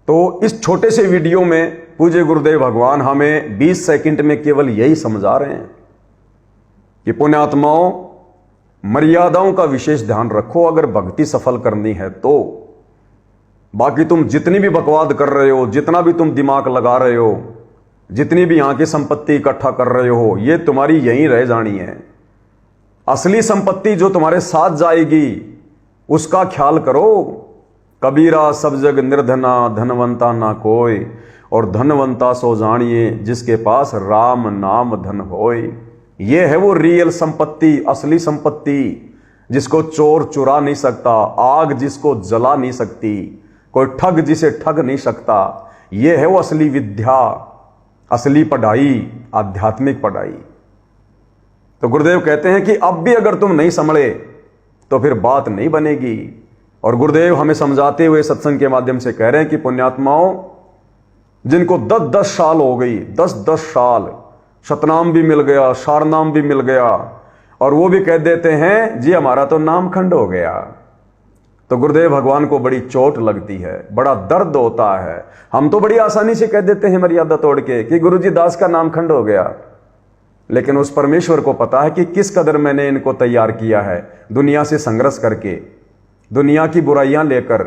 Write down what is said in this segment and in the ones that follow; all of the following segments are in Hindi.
तो इस छोटे से वीडियो में पूज्य गुरुदेव भगवान हमें 20 सेकंड में केवल यही समझा रहे हैं कि पुण्यात्माओं, मर्यादाओं का विशेष ध्यान रखो अगर भक्ति सफल करनी है तो। बाकी तुम जितनी भी बकवाद कर रहे हो, जितना भी तुम दिमाग लगा रहे हो, जितनी भी यहां की संपत्ति इकट्ठा कर रहे हो, ये तुम्हारी यहीं रह जानी है। असली संपत्ति जो तुम्हारे साथ जाएगी उसका ख्याल करो। कबीरा सब जग निर्धना, धनवंता ना कोई, और धनवंता सो जानिए जिसके पास राम नाम धन होय। ये है वो रियल संपत्ति, असली संपत्ति, जिसको चोर चुरा नहीं सकता, आग जिसको जला नहीं सकती, कोई ठग जिसे ठग नहीं सकता। ये है वो असली विद्या, असली पढ़ाई, आध्यात्मिक पढ़ाई। तो गुरुदेव कहते हैं कि अब भी अगर तुम नहीं संभले तो फिर बात नहीं बनेगी। और गुरुदेव हमें समझाते हुए सत्संग के माध्यम से कह रहे हैं कि पुण्यात्माओं, जिनको 10-10 साल हो गई, 10-10 साल, सतनाम भी मिल गया, सारनाम भी मिल गया, और वो भी कह देते हैं जी हमारा तो नाम खंड हो गया, तो गुरुदेव भगवान को बड़ी चोट लगती है, बड़ा दर्द होता है। हम तो बड़ी आसानी से कह देते हैं मर्यादा तोड़ के कि गुरुजी दास का नाम खंड हो गया, लेकिन उस परमेश्वर को पता है कि किस कदर मैंने इनको तैयार किया है, दुनिया से संघर्ष करके, दुनिया की बुराइयां लेकर।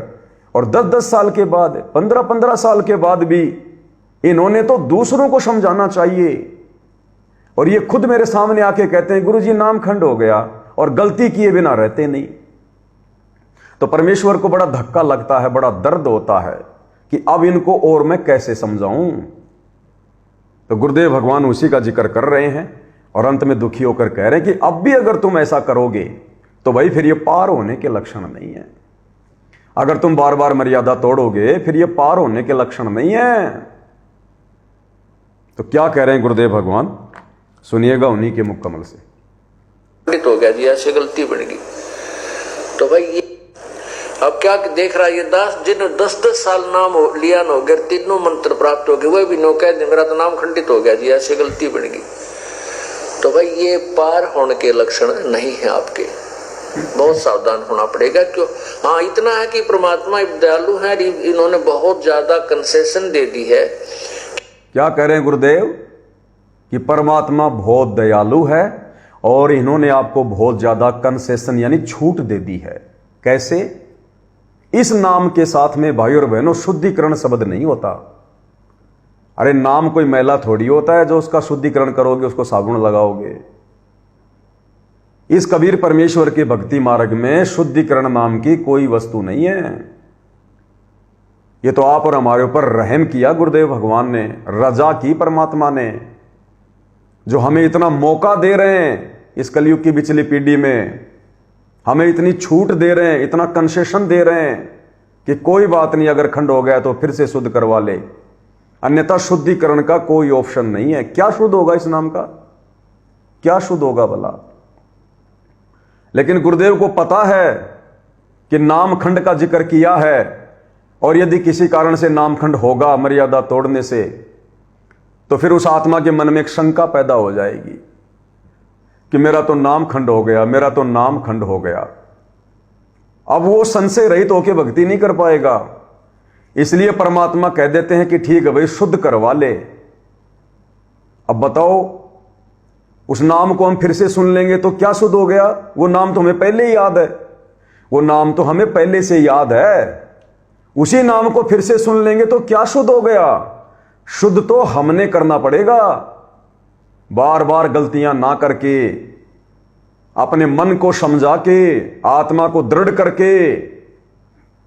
और 10-10 साल के बाद, 15-15 साल के बाद भी इन्होंने तो दूसरों को समझाना चाहिए, और ये खुद मेरे सामने आके कहते हैं गुरुजी नाम खंड हो गया, और गलती किए बिना रहते नहीं। तो परमेश्वर को बड़ा धक्का लगता है, बड़ा दर्द होता है कि अब इनको और मैं कैसे समझाऊं। तो गुरुदेव भगवान उसी का जिक्र कर रहे हैं और अंत में दुखी होकर कह रहे हैं कि अब भी अगर तुम ऐसा करोगे तो भाई फिर ये पार होने के लक्षण नहीं है। अगर तुम बार बार मर्यादा तोड़ोगे फिर ये पार होने के लक्षण नहीं है। तो क्या कह रहे हैं गुरुदेव भगवान, सुनिएगा उन्हीं के मुख कमल से। हो गया जी, ऐसे गलती बन गई तो भाई ये अब क्या देख रहा है ये दास, जिन्हों 10-10 साल नाम लिया न हो गया, तीनों मंत्र प्राप्त हो गए, वह भी नो कह दे मेरा तो नाम खंडित हो गया जी, ऐसे गलती बन गई। तो भाई ये पार होने के लक्षण नहीं है आपके, बहुत सावधान होना पड़ेगा। क्यों? हाँ इतना है कि परमात्मा दयालु है, इन्होंने बहुत ज्यादा कंसेशन दे दी है। क्या कह रहे हैं गुरुदेव कि परमात्मा बहुत दयालु है और इन्होंने आपको बहुत ज्यादा कंसेशन यानी छूट दे दी है। कैसे? इस नाम के साथ में भाई और बहनों शुद्धिकरण शब्द नहीं होता। अरे नाम कोई मैला थोड़ी होता है जो उसका शुद्धिकरण करोगे, उसको साबुन लगाओगे। इस कबीर परमेश्वर के भक्ति मार्ग में शुद्धिकरण नाम की कोई वस्तु नहीं है। ये तो आप और हमारे ऊपर रहम किया गुरुदेव भगवान ने, रजा की परमात्मा ने, जो हमें इतना मौका दे रहे हैं इस कलयुग की पिछली पीढ़ी में, हमें इतनी छूट दे रहे हैं, इतना कंसेशन दे रहे हैं कि कोई बात नहीं, अगर खंड हो गया तो फिर से शुद्ध करवा ले, अन्यथा शुद्धिकरण का कोई ऑप्शन नहीं है। क्या शुद्ध होगा इस नाम का, क्या शुद्ध होगा भला? लेकिन गुरुदेव को पता है कि नाम खंड का जिक्र किया है, और यदि किसी कारण से नाम खंड होगा मर्यादा तोड़ने से, तो फिर उस आत्मा के मन में एक शंका पैदा हो जाएगी कि मेरा तो नाम खंड हो गया, मेरा तो नाम खंड हो गया। अब वो संशय रहित होकर भक्ति नहीं कर पाएगा। इसलिए परमात्मा कह देते हैं कि ठीक है भाई शुद्ध करवा ले। अब बताओ, उस नाम को हम फिर से सुन लेंगे तो क्या शुद्ध हो गया? वो नाम तो हमें पहले ही याद है, वो नाम तो हमें पहले से याद है। उसी नाम को फिर से सुन लेंगे तो क्या शुद्ध हो गया? शुद्ध तो हमने करना पड़ेगा, बार बार गलतियां ना करके, अपने मन को समझा के, आत्मा को दृढ़ करके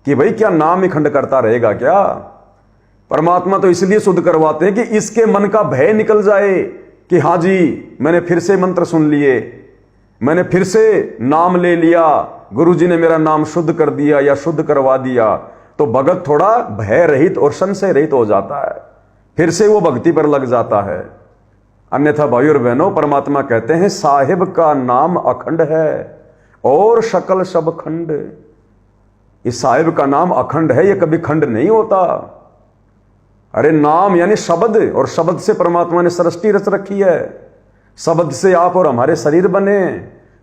कि भाई क्या नाम ही खंड करता रहेगा क्या? परमात्मा तो इसलिए शुद्ध करवाते हैं कि इसके मन का भय निकल जाए कि हां जी मैंने फिर से मंत्र सुन लिए, मैंने फिर से नाम ले लिया, गुरुजी ने मेरा नाम शुद्ध कर दिया या शुद्ध करवा दिया, तो भगत थोड़ा भय रहित और संशय रहित हो जाता है, फिर से वो भक्ति पर लग जाता है। अन्यथा भाई और बहनों, परमात्मा कहते हैं साहिब का नाम अखंड है और शकल सब खंड। इस साहिब का नाम अखंड है, ये कभी खंड नहीं होता। अरे नाम यानी शब्द, और शब्द से परमात्मा ने सृष्टि रच रखी है। शब्द से आप और हमारे शरीर बने,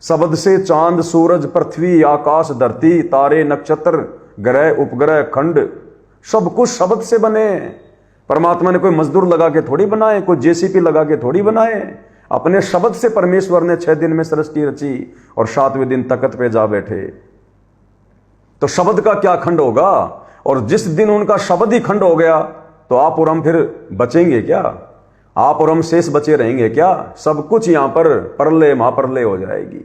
शब्द से चांद सूरज पृथ्वी आकाश धरती तारे नक्षत्र ग्रह उपग्रह खंड सब कुछ शब्द से बने। परमात्मा ने कोई मजदूर लगा के थोड़ी बनाए, कोई जेसीपी लगा के थोड़ी बनाए। अपने शब्द से परमेश्वर ने 6 दिन में सृष्टि रची और 7वें दिन तख्त पे जा बैठे। तो शब्द का क्या खंड होगा? और जिस दिन उनका शब्द ही खंड हो गया तो आप और हम फिर बचेंगे क्या? आप और हम शेष बचे रहेंगे क्या? सब कुछ यहां पर परलय महाप्रलय हो जाएगी।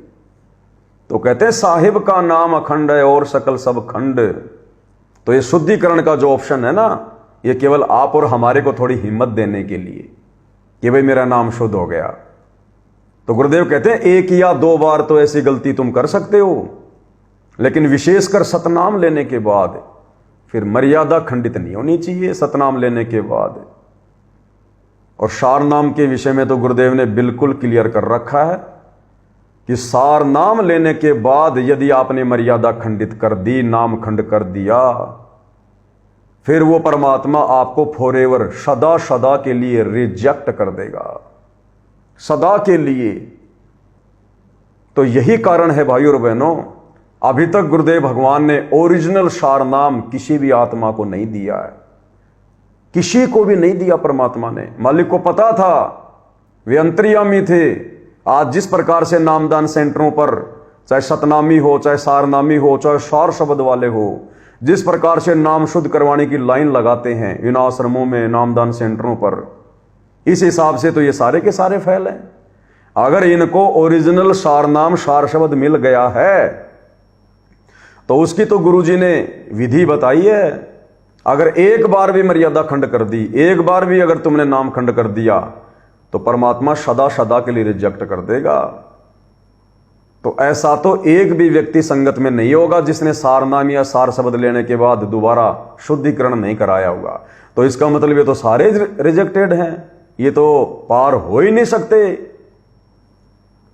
तो कहते हैं साहिब का नाम अखंड है और सकल सब खंड। तो ये शुद्धिकरण का जो ऑप्शन है ना, ये केवल आप और हमारे को थोड़ी हिम्मत देने के लिए कि भाई मेरा नाम शुद्ध हो गया। तो गुरुदेव कहते हैं 1 या 2 बार तो ऐसी गलती तुम कर सकते हो, लेकिन विशेषकर सतनाम लेने के बाद फिर मर्यादा खंडित नहीं होनी चाहिए। सतनाम लेने के बाद और सार नाम के विषय में तो गुरुदेव ने बिल्कुल क्लियर कर रखा है कि सार नाम लेने के बाद यदि आपने मर्यादा खंडित कर दी, नाम खंड कर दिया, फिर वो परमात्मा आपको फॉरएवर सदा सदा के लिए रिजेक्ट कर देगा, सदा के लिए। तो यही कारण है भाइयों और बहनों, अभी तक गुरुदेव भगवान ने ओरिजिनल सार नाम किसी भी आत्मा को नहीं दिया है, किसी को भी नहीं दिया परमात्मा ने। मालिक को पता था, वे अंतर्यामी थे। आज जिस प्रकार से नामदान सेंटरों पर चाहे सतनामी हो, चाहे सारनामी हो, चाहे सार शब्द वाले हो, जिस प्रकार से नाम शुद्ध करवाने की लाइन लगाते हैं इन आश्रमों में, नामदान सेंटरों पर, इस हिसाब से तो ये सारे के सारे फैल हैं। अगर इनको ओरिजिनल सार नाम सार शब्द मिल गया है तो उसकी तो गुरुजी ने विधि बताई है। अगर एक बार भी मर्यादा खंड कर दी, एक बार भी अगर तुमने नाम खंड कर दिया, तो परमात्मा सदा सदा के लिए रिजेक्ट कर देगा। तो ऐसा तो एक भी व्यक्ति संगत में नहीं होगा जिसने सार नाम या सार शब्द लेने के बाद दोबारा शुद्धिकरण नहीं कराया होगा। तो इसका मतलब ये तो सारे रिजेक्टेड हैं, ये तो पार हो ही नहीं सकते।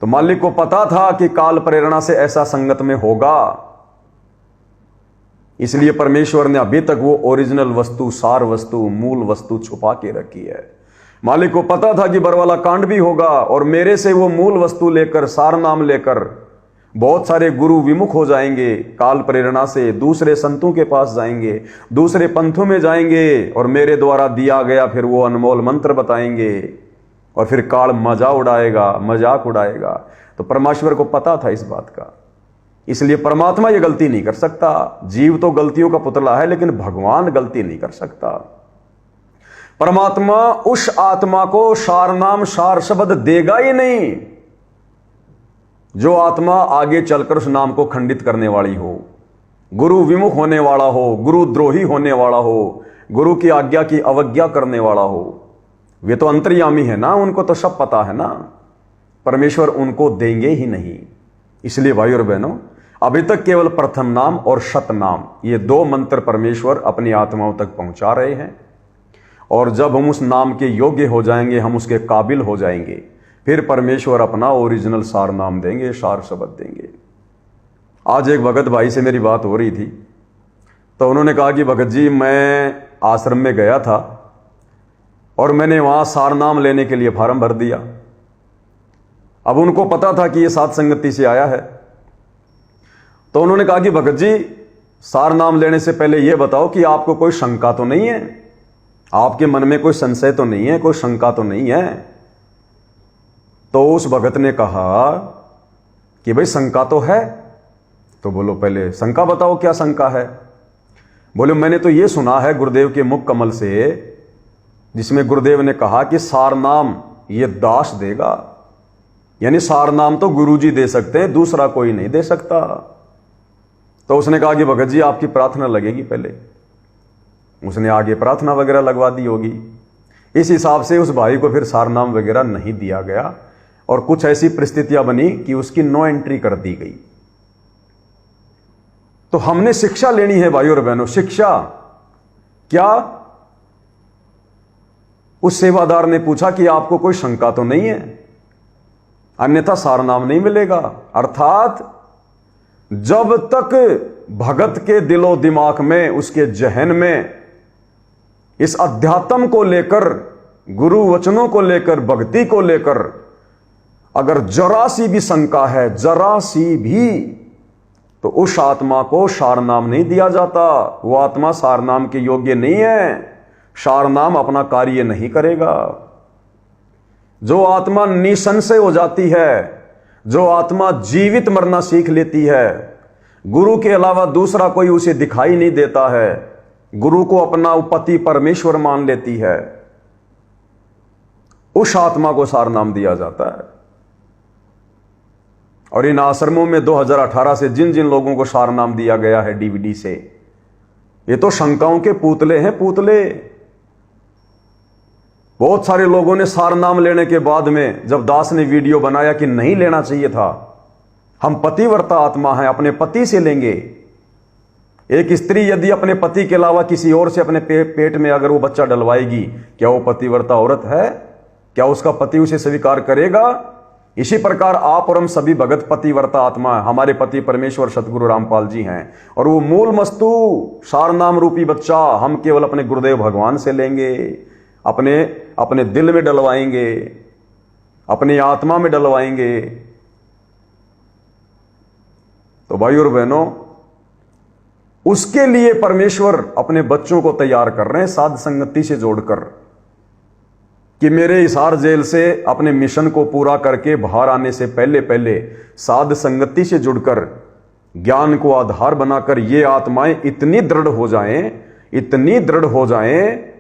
तो मालिक को पता था कि काल प्रेरणा से ऐसा संगत में होगा, इसलिए परमेश्वर ने अभी तक वो ओरिजिनल वस्तु, सार वस्तु, मूल वस्तु छुपा के रखी है। मालिक को पता था कि बरवाला कांड भी होगा और मेरे से वो मूल वस्तु लेकर, सार नाम लेकर बहुत सारे गुरु विमुख हो जाएंगे, काल प्रेरणा से दूसरे संतों के पास जाएंगे, दूसरे पंथों में जाएंगे और मेरे द्वारा दिया गया फिर वो अनमोल मंत्र बताएंगे और फिर काल मजाक उड़ाएगा। तो परमेश्वर को पता था इस बात का, इसलिए परमात्मा ये गलती नहीं कर सकता। जीव तो गलतियों का पुतला है, लेकिन भगवान गलती नहीं कर सकता। परमात्मा उस आत्मा को सार नाम सार शब्द देगा ही नहीं जो आत्मा आगे चलकर उस नाम को खंडित करने वाली हो, गुरु विमुख होने वाला हो, गुरु द्रोही होने वाला हो, गुरु की आज्ञा की अवज्ञा करने वाला हो। वे तो अंतर्यामी है ना, उनको तो सब पता है ना, परमेश्वर उनको देंगे ही नहीं। इसलिए भाई और बहनों, अभी तक केवल प्रथम नाम और सतनाम, ये 2 मंत्र परमेश्वर अपनी आत्माओं तक पहुंचा रहे हैं। और जब हम उस नाम के योग्य हो जाएंगे, हम उसके काबिल हो जाएंगे, फिर परमेश्वर अपना ओरिजिनल सार नाम देंगे, सार शब्द देंगे। आज एक भगत भाई से मेरी बात हो रही थी, तो उन्होंने कहा कि भगत जी, मैं आश्रम में गया था और मैंने वहां सार नाम लेने के लिए फार्म भर दिया। अब उनको पता था कि ये सात संगति से आया है, तो उन्होंने कहा कि भगत जी, सार नाम लेने से पहले यह बताओ कि आपको कोई शंका तो नहीं है, आपके मन में कोई संशय तो नहीं है, कोई शंका तो नहीं है। तो उस भगत ने कहा कि भाई शंका तो है। तो बोलो पहले शंका बताओ, क्या शंका है? बोले मैंने तो ये सुना है गुरुदेव के मुख कमल से, जिसमें गुरुदेव ने कहा कि सार नाम ये दास देगा, यानी सार नाम तो गुरुजी दे सकते हैं, दूसरा कोई नहीं दे सकता। तो उसने कहा कि भगत जी आपकी प्रार्थना लगेगी पहले। उसने आगे प्रार्थना वगैरह लगवा दी होगी। इस हिसाब से उस भाई को फिर सार नाम वगैरह नहीं दिया गया और कुछ ऐसी परिस्थितियां बनी कि उसकी नो एंट्री कर दी गई। तो हमने शिक्षा लेनी है भाई और बहनों। शिक्षा क्या? उस सेवादार ने पूछा कि आपको कोई शंका तो नहीं है, अन्यथा सार नाम नहीं मिलेगा। अर्थात जब तक भगत के दिलो दिमाग में, उसके जहन में इस अध्यात्म को लेकर, गुरु वचनों को लेकर, भक्ति को लेकर, अगर जरा सी भी शंका है, जरा सी भी, तो उस आत्मा को सार नाम नहीं दिया जाता। वो आत्मा सार नाम के योग्य नहीं है। सार नाम अपना कार्य नहीं करेगा। जो आत्मा निसंशय हो जाती है, जो आत्मा जीवित मरना सीख लेती है, गुरु के अलावा दूसरा कोई उसे दिखाई नहीं देता है, गुरु को अपना पति परमेश्वर मान लेती है, उस आत्मा को सार नाम दिया जाता है। और इन आश्रमों में 2018 से जिन जिन लोगों को सार नाम दिया गया है डीवीडी से, ये तो शंकाओं के पुतले हैं, पुतले। बहुत सारे लोगों ने सार नाम लेने के बाद में जब दास ने वीडियो बनाया कि नहीं लेना चाहिए था, हम पतिव्रता आत्मा हैं, अपने पति से लेंगे। एक स्त्री यदि अपने पति के अलावा किसी और से अपने पेट में अगर वो बच्चा डलवाएगी, क्या वो पतिव्रता औरत है? क्या उसका पति उसे स्वीकार करेगा? इसी प्रकार आप और हम सभी भगत पतिव्रता आत्मा है। हमारे पति परमेश्वर सतगुरु रामपाल जी हैं, और वो मूल मस्तु सार नाम रूपी बच्चा हम केवल अपने गुरुदेव भगवान से लेंगे, अपने दिल में डलवाएंगे, अपनी आत्मा में डलवाएंगे। तो भाई और बहनों, उसके लिए परमेश्वर अपने बच्चों को तैयार कर रहे हैं साध संगति से जोड़कर, कि मेरे हिसार जेल से अपने मिशन को पूरा करके बाहर आने से पहले पहले साध संगति से जुड़कर ज्ञान को आधार बनाकर ये आत्माएं इतनी दृढ़ हो जाएं, इतनी दृढ़ हो जाएं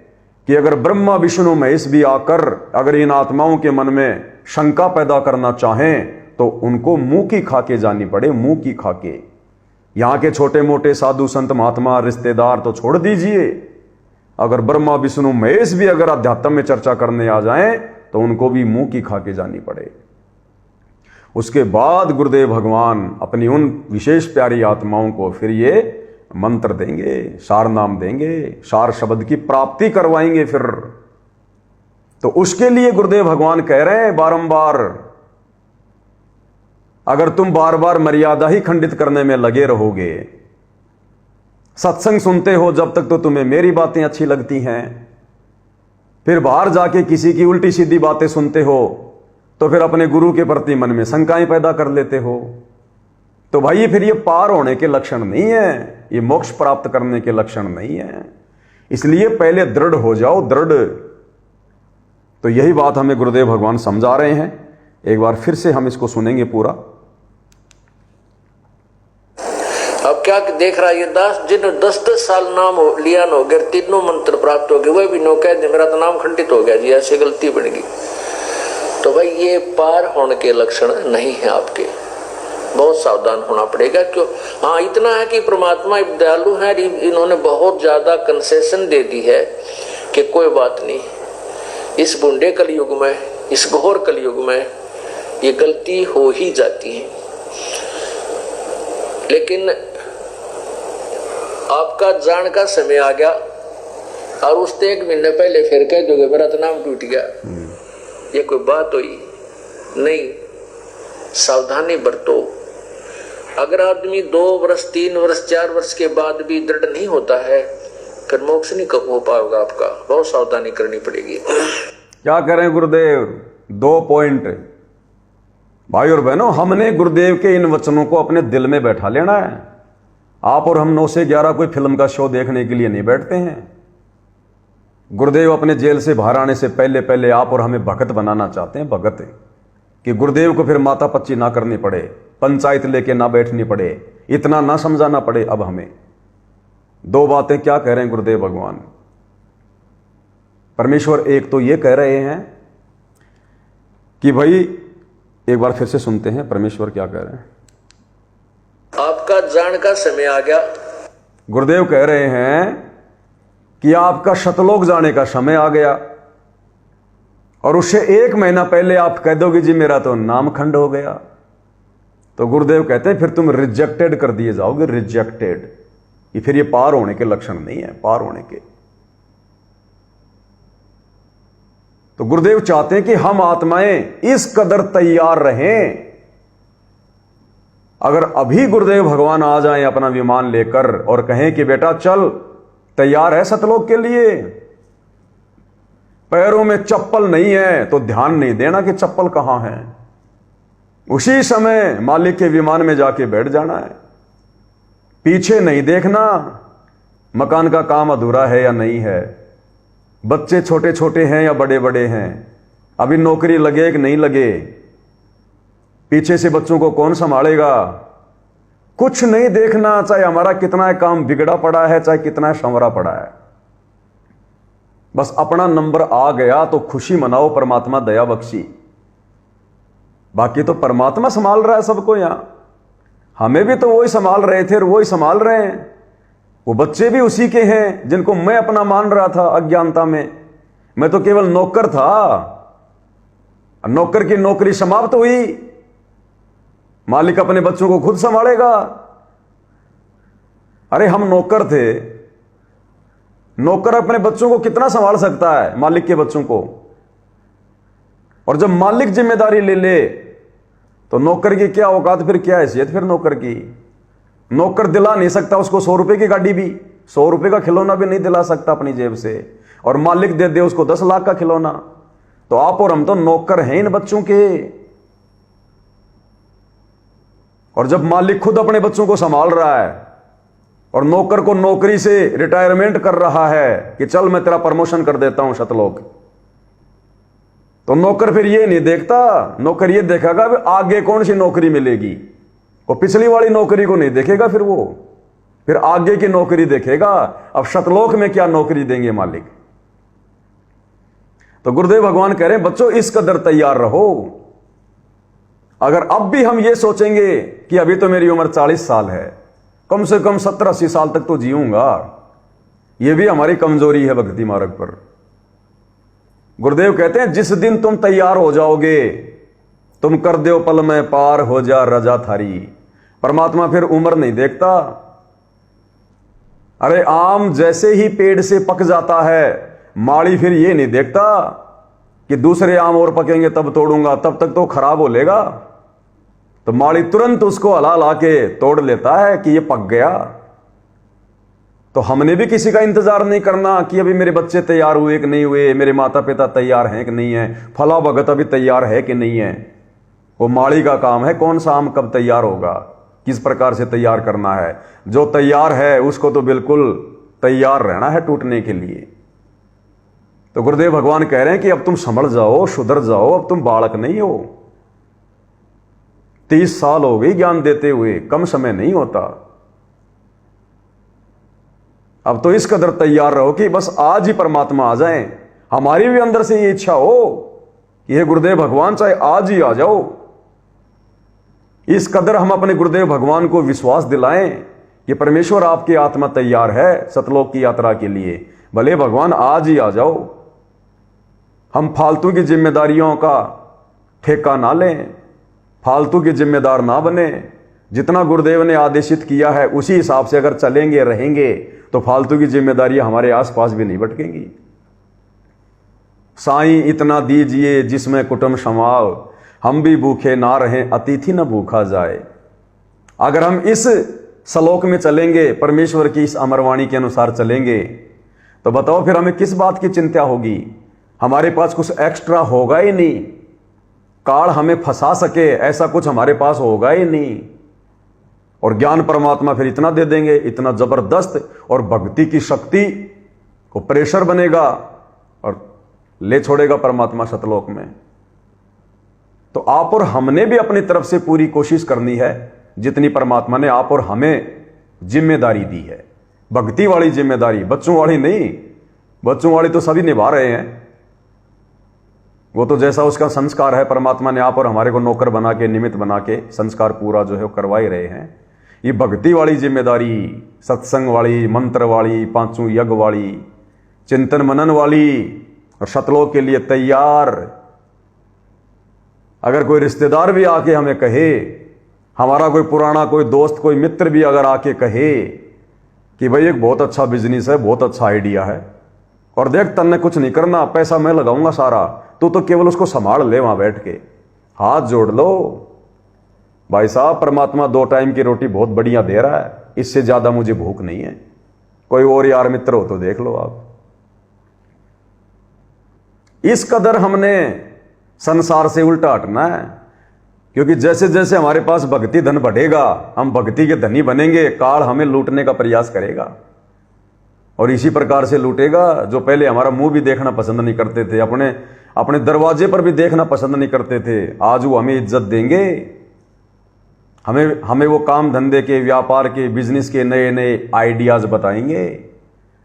कि अगर ब्रह्मा विष्णु महेश भी आकर अगर इन आत्माओं के मन में शंका पैदा करना चाहें तो उनको मुंह की खाके जानी पड़े, मुंह की खाके। यहां के छोटे मोटे साधु संत महात्मा रिश्तेदार तो छोड़ दीजिए, अगर ब्रह्मा विष्णु महेश भी अगर अध्यात्म में चर्चा करने आ जाएं तो उनको भी मुंह की खाके जानी पड़े। उसके बाद गुरुदेव भगवान अपनी उन विशेष प्यारी आत्माओं को फिर ये मंत्र देंगे, सार नाम देंगे, सार शब्द की प्राप्ति करवाएंगे फिर। तो उसके लिए गुरुदेव भगवान कह रहे हैं बारंबार, अगर तुम बार बार मर्यादा ही खंडित करने में लगे रहोगे, सत्संग सुनते हो जब तक तो तुम्हें मेरी बातें अच्छी लगती हैं, फिर बाहर जाके किसी की उल्टी सीधी बातें सुनते हो तो फिर अपने गुरु के प्रति मन में शंकाएं पैदा कर लेते हो, तो भाई फिर ये पार होने के लक्षण नहीं है, ये मोक्ष प्राप्त करने के लक्षण नहीं है। इसलिए पहले दृढ़ हो जाओ, दृढ़। तो यही बात हमें गुरुदेव भगवान समझा रहे हैं। एक बार फिर से हम इसको सुनेंगे पूरा। अब क्या देख रहा है ये दास, जिन्होंने 10-10 साल नाम लिया न हो गया, तीनों मंत्र प्राप्त हो गए, वह भी नो कह दे मेरा तो नाम खंडित हो गया जी, ऐसे गलती बन गई। तो भाई ये पार होने के लक्षण नहीं है आपके, बहुत सावधान होना पड़ेगा। क्यों? हाँ, इतना है कि परमात्मा दयालु है, इन्होंने बहुत ज्यादा कंसेशन दे दी है कि कोई बात नहीं, इस बूढ़े कलयुग में, इस घोर कलयुग में ये गलती हो ही जाती है। लेकिन आपका जान का समय आ गया और उससे 1 महीने पहले फिर कह दोगे मेरा तो नाम टूट गया, ये कोई बात हुई नहीं। सावधानी बरतो। अगर आदमी 2 वर्ष 3 वर्ष 4 वर्ष के बाद भी दृढ़ नहीं होता है, फिर मोक्ष नहीं हो पाएगा आपका, बहुत सावधानी करनी पड़ेगी। क्या करें गुरुदेव? 2 पॉइंट भाई और बहनों, हमने गुरुदेव के इन वचनों को अपने दिल में बैठा लेना है। आप और हम 9 से 11 कोई फिल्म का शो देखने के लिए नहीं बैठते हैं। गुरुदेव अपने जेल से बाहर आने से पहले पहले आप और हमें भगत बनाना चाहते हैं, भगत, कि गुरुदेव को फिर माता पच्ची ना करनी पड़े, पंचायत लेके ना बैठनी पड़े, इतना ना समझाना पड़े। अब हमें 2 बातें क्या कह रहे हैं गुरुदेव भगवान? परमेश्वर एक तो ये कह रहे हैं कि भाई, एक बार फिर से सुनते हैं परमेश्वर क्या कह रहे हैं। आपका जान का समय आ गया। गुरुदेव कह रहे हैं कि आपका शतलोक जाने का समय आ गया, और उससे 1 महीना पहले आप कह दोगे जी मेरा तो नाम खंड हो गया, तो गुरुदेव कहते हैं फिर तुम रिजेक्टेड कर दिए जाओगे, रिजेक्टेड। ये फिर ये पार होने के लक्षण नहीं है, पार होने के। तो गुरुदेव चाहते हैं कि हम आत्माएं इस कदर तैयार रहें। अगर अभी गुरुदेव भगवान आ जाएं अपना विमान लेकर और कहें कि बेटा चल, तैयार है सतलोक के लिए, पैरों में चप्पल नहीं है, तो ध्यान नहीं देना कि चप्पल कहां है, उसी समय मालिक के विमान में जाके बैठ जाना है। पीछे नहीं देखना मकान का काम अधूरा है या नहीं है, बच्चे छोटे छोटे हैं या बड़े बड़े हैं, अभी नौकरी लगे कि नहीं लगे, पीछे से बच्चों को कौन संभालेगा, कुछ नहीं देखना। चाहे हमारा कितना काम बिगड़ा पड़ा है, चाहे कितना संवरा पड़ा है, बस अपना नंबर आ गया तो खुशी मनाओ, परमात्मा दया बख्शी। बाकी तो परमात्मा संभाल रहा है सबको। यहां हमें भी तो वही संभाल रहे थे और वही संभाल रहे हैं। वो बच्चे भी उसी के हैं जिनको मैं अपना मान रहा था अज्ञानता में। मैं तो केवल नौकर था, नौकर की नौकरी समाप्त हुई, मालिक अपने बच्चों को खुद संभालेगा। अरे हम नौकर थे, नौकर अपने बच्चों को कितना संभाल सकता है, मालिक के बच्चों को। और जब मालिक जिम्मेदारी ले ले तो नौकर की क्या औकात, फिर क्या हैसियत फिर नौकर की। नौकर दिला नहीं सकता उसको 100 रुपए की गाड़ी भी, 100 रुपए का खिलौना भी नहीं दिला सकता अपनी जेब से, और मालिक दे दे उसको 10 लाख का खिलौना। तो आप और हम तो नौकर हैं इन बच्चों के। और जब मालिक खुद अपने बच्चों को संभाल रहा है और नौकर को नौकरी से रिटायरमेंट कर रहा है कि चल मैं तेरा प्रमोशन कर देता हूं सतलोक, तो नौकर फिर ये नहीं देखता, नौकर ये देखेगा आगे कौन सी नौकरी मिलेगी। वो पिछली वाली नौकरी को नहीं देखेगा, वो फिर आगे की नौकरी देखेगा। अब सतलोक में क्या नौकरी देंगे मालिक। तो गुरुदेव भगवान कह रहे हैं बच्चों इस कदर तैयार रहो। अगर अब भी हम ये सोचेंगे कि अभी तो मेरी उम्र 40 साल है, कम से कम 70-80 साल तक तो जीऊंगा, यह भी हमारी कमजोरी है भक्ति मार्ग पर। गुरुदेव कहते हैं जिस दिन तुम तैयार हो जाओगे, तुम कर दो पल में पार हो जा रजा थारी। परमात्मा फिर उम्र नहीं देखता। अरे आम जैसे ही पेड़ से पक जाता है, माली फिर ये नहीं देखता कि दूसरे आम और पकेंगे तब तोड़ूंगा, तब तक तो खराब हो लेगा। तो माली तुरंत उसको हला ला के तोड़ लेता है कि ये पक गया। तो हमने भी किसी का इंतजार नहीं करना कि अभी मेरे बच्चे तैयार हुए कि नहीं हुए, मेरे माता पिता तैयार हैं कि नहीं है, फला भगत अभी तैयार है कि नहीं है। वो माली का काम है कौन सा आम कब तैयार होगा, किस प्रकार से तैयार करना है। जो तैयार है उसको तो बिल्कुल तैयार रहना है टूटने के लिए। तो गुरुदेव भगवान कह रहे हैं कि अब तुम संभल जाओ, सुधर जाओ, अब तुम बालक नहीं हो। 30 साल हो गई ज्ञान देते हुए, कम समय नहीं होता। अब तो इस कदर तैयार रहो कि बस आज ही परमात्मा आ जाएं। हमारी भी अंदर से ये इच्छा हो कि हे गुरुदेव भगवान चाहे आज ही आ जाओ। इस कदर हम अपने गुरुदेव भगवान को विश्वास दिलाएं कि परमेश्वर आपकी आत्मा तैयार है सतलोक की यात्रा के लिए, भले भगवान आज ही आ जाओ। हम फालतू की जिम्मेदारियों का ठेका ना लें, फालतू के जिम्मेदार ना बने। जितना गुरुदेव ने आदेशित किया है उसी हिसाब से अगर चलेंगे रहेंगे तो फालतू की जिम्मेदारियां हमारे आसपास भी नहीं भटकेंगी। साईं इतना दीजिए जिसमें कुटुंब समाव, हम भी भूखे ना रहें अतिथि न भूखा जाए। अगर हम इस श्लोक में चलेंगे, परमेश्वर की इस अमरवाणी के अनुसार चलेंगे, तो बताओ फिर हमें किस बात की चिंता होगी। हमारे पास कुछ एक्स्ट्रा होगा ही नहीं, काल हमें फंसा सके ऐसा कुछ हमारे पास होगा ही नहीं। और ज्ञान परमात्मा फिर इतना दे देंगे, इतना जबरदस्त, और भक्ति की शक्ति को प्रेशर बनेगा और ले छोड़ेगा परमात्मा सतलोक में। तो आप और हमने भी अपनी तरफ से पूरी कोशिश करनी है जितनी परमात्मा ने आप और हमें जिम्मेदारी दी है। भक्ति वाली जिम्मेदारी, बच्चों वाली नहीं। बच्चों वाली तो सभी निभा रहे हैं, वो तो जैसा उसका संस्कार है, परमात्मा ने आप और हमारे को नौकर बना के, निमित्त बना के संस्कार पूरा जो है वो करवा ही रहे हैं। ये भक्ति वाली जिम्मेदारी, सत्संग वाली, मंत्र वाली, पांचों यज्ञ वाली, चिंतन मनन वाली, और सतलोक के लिए तैयार। अगर कोई रिश्तेदार भी आके हमें कहे, हमारा कोई पुराना कोई दोस्त, कोई मित्र भी अगर आके कहे कि भाई एक बहुत अच्छा बिजनेस है, बहुत अच्छा आइडिया है, और देख तन्ने कुछ नहीं करना, पैसा मैं लगाऊंगा सारा, तो केवल उसको संभाल ले, वहां बैठ के हाथ जोड़ लो। भाई साहब परमात्मा 2 टाइम की रोटी बहुत बढ़िया दे रहा है, इससे ज्यादा मुझे भूख नहीं है। कोई और यार मित्र हो तो देख लो आप। इस कदर हमने संसार से उल्टा हटना है। क्योंकि जैसे जैसे हमारे पास भक्ति धन बढ़ेगा, हम भक्ति के धनी बनेंगे, काल हमें लूटने का प्रयास करेगा और इसी प्रकार से लूटेगा। जो पहले हमारा मुंह भी देखना पसंद नहीं करते थे, अपने दरवाजे पर भी देखना पसंद नहीं करते थे, आज वो हमें इज्जत देंगे। हमें वो काम धंधे के, व्यापार के, बिजनेस के नए नए आइडियाज बताएंगे,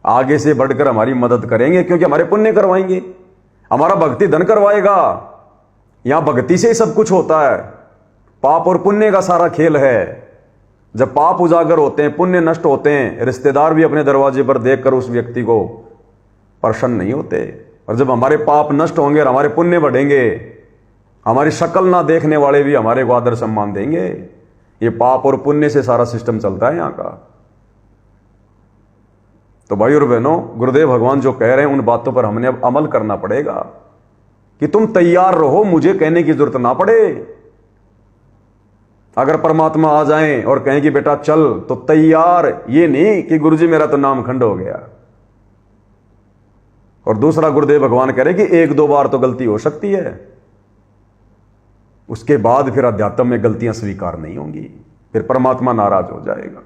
आगे से बढ़कर हमारी मदद करेंगे, क्योंकि हमारे पुण्य करवाएंगे, हमारा भक्ति धन करवाएगा। यहां भक्ति से ही सब कुछ होता है, पाप और पुण्य का सारा खेल है। जब पाप उजागर होते हैं, पुण्य नष्ट होते हैं, रिश्तेदार भी अपने दरवाजे पर देखकर उस व्यक्ति को प्रसन्न नहीं होते। और जब हमारे पाप नष्ट होंगे और हमारे पुण्य बढ़ेंगे, हमारी शक्ल ना देखने वाले भी हमारे को आदर सम्मान देंगे। ये पाप और पुण्य से सारा सिस्टम चलता है यहां का। तो भाई और बहनों, गुरुदेव भगवान जो कह रहे हैं उन बातों पर हमने अब अमल करना पड़ेगा कि तुम तैयार रहो, मुझे कहने की जरूरत ना पड़े। अगर परमात्मा आ जाएं और कहें कि बेटा चल, तो तैयार, ये नहीं कि गुरुजी मेरा तो नाम खंड हो गया। और दूसरा, गुरुदेव भगवान कह रहे हैं कि एक दो बार तो गलती हो सकती है, उसके बाद फिर अध्यात्म में गलतियां स्वीकार नहीं होंगी, फिर परमात्मा नाराज हो जाएगा।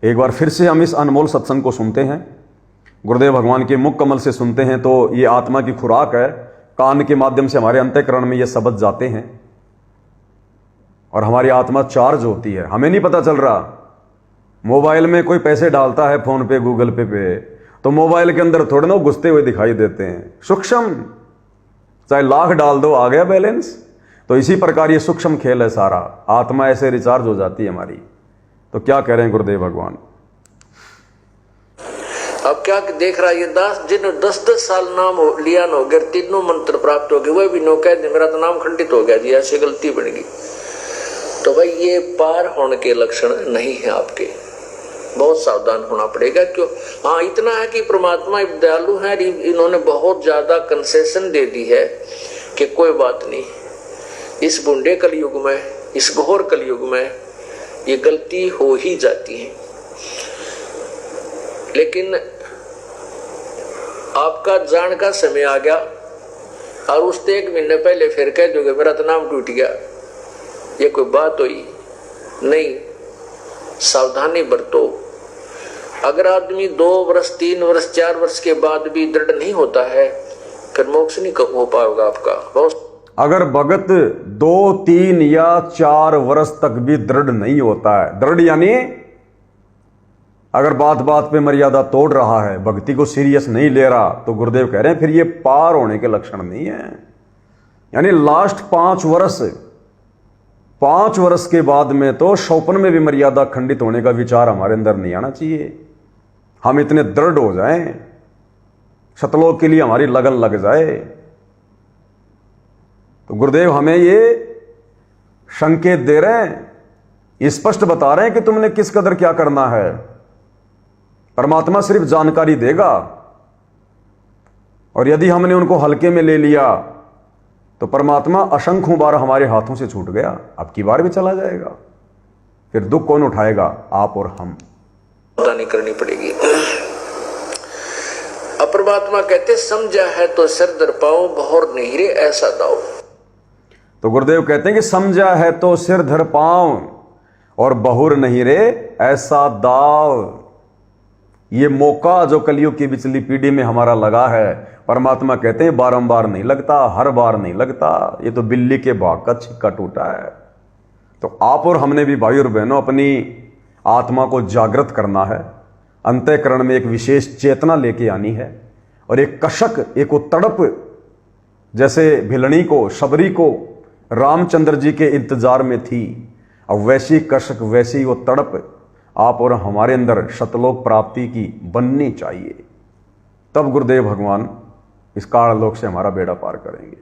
एक बार फिर से हम इस अनमोल सत्संग को सुनते हैं, गुरुदेव भगवान के मुख कमल से सुनते हैं, तो ये आत्मा की खुराक है। कान के माध्यम से हमारे अंतःकरण में ये शब्द जाते हैं और हमारी आत्मा चार्ज होती है। हमें नहीं पता चल रहा। मोबाइल में कोई पैसे डालता है, फोन पे, गूगल पे, तो मोबाइल के अंदर थोड़े ना घुसते हुए दिखाई देते हैं, सूक्ष्म, चाहे लाख डाल दो, आ गया बैलेंस। तो इसी प्रकार ये सूक्ष्म खेल है सारा। आत्मा ऐसे रिचार्ज हो जाती है हमारी। तो क्या कह रहे हैं गुरुदेव भगवान? अब क्या देख रहा है ये दास, जिन्होंने 10-10 साल नाम लिया न हो गया, तीनों मंत्र प्राप्त हो गए, वह भी नो कह दे मेरा तो नाम खंडित हो गया जी, ऐसी गलती बन गई। तो भाई ये पार होने के लक्षण नहीं है आपके, बहुत सावधान होना पड़ेगा। क्यों? हाँ, इतना है कि परमात्मा दयालु है, इन्होंने बहुत ज्यादा कंसेशन दे दी है कि कोई बात नहीं, इस बूढ़े कलयुग में, इस घोर कलयुग में ये गलती हो ही जाती है। लेकिन आपका जान का समय आ गया और उससे 1 महीने पहले फिर कह दोगे मेरा तो नाम टूट गया, ये कोई बात हुई नहीं। सावधानी बरतो। अगर आदमी 2 वर्ष, 3 वर्ष, 4 वर्ष के बाद भी दृढ़ नहीं होता है, फिर मोक्ष नहीं हो पाएगा आपका। बहुत अगर भगत 2, 3 या 4 वर्ष तक भी दृढ़ नहीं होता है, दृढ़ यानी अगर बात बात पे मर्यादा तोड़ रहा है, भक्ति को सीरियस नहीं ले रहा, तो गुरुदेव कह रहे हैं फिर ये पार होने के लक्षण नहीं है। यानी लास्ट 5 वर्ष के बाद में तो स्वप्न में भी मर्यादा खंडित होने का विचार हमारे अंदर नहीं आना चाहिए। हम इतने दृढ़ हो जाएं, सतलोक के लिए हमारी लगन लग जाए। तो गुरुदेव हमें ये संकेत दे रहे हैं, स्पष्ट बता रहे हैं कि तुमने किस कदर क्या करना है। परमात्मा सिर्फ जानकारी देगा, और यदि हमने उनको हल्के में ले लिया तो परमात्मा असंख्यों बार हमारे हाथों से छूट गया, अब की बार भी चला जाएगा। फिर दुख कौन उठाएगा? आप और हम। नहीं करनी पड़ेगी। अब परमात्मा कहते समझा है तो सिर दर पाओ, बहुर नहीं रे ऐसा दाओ। तो गुरुदेव कहते हैं कि समझा है तो सिर धर पाओ और बहुर नहीं रे ऐसा दाव। ये मौका जो कलयुग की पिछली पीढ़ी में हमारा लगा है, परमात्मा कहते हैं बारंबार नहीं लगता, हर बार नहीं लगता, ये तो बिल्ली के भाग का छिक्का टूटा है। तो आप और हमने भी भाई और बहनों अपनी आत्मा को जागृत करना है, अंतःकरण में एक विशेष चेतना लेके आनी है, और एक कशक, एक वो तड़प, जैसे भिलनी को, शबरी को रामचंद्र जी के इंतजार में थी, अब वैसी कशक, वैसी वो तड़प आप और हमारे अंदर सतलोक प्राप्ति की बननी चाहिए। तब गुरुदेव भगवान इस काल लोक से हमारा बेड़ा पार करेंगे।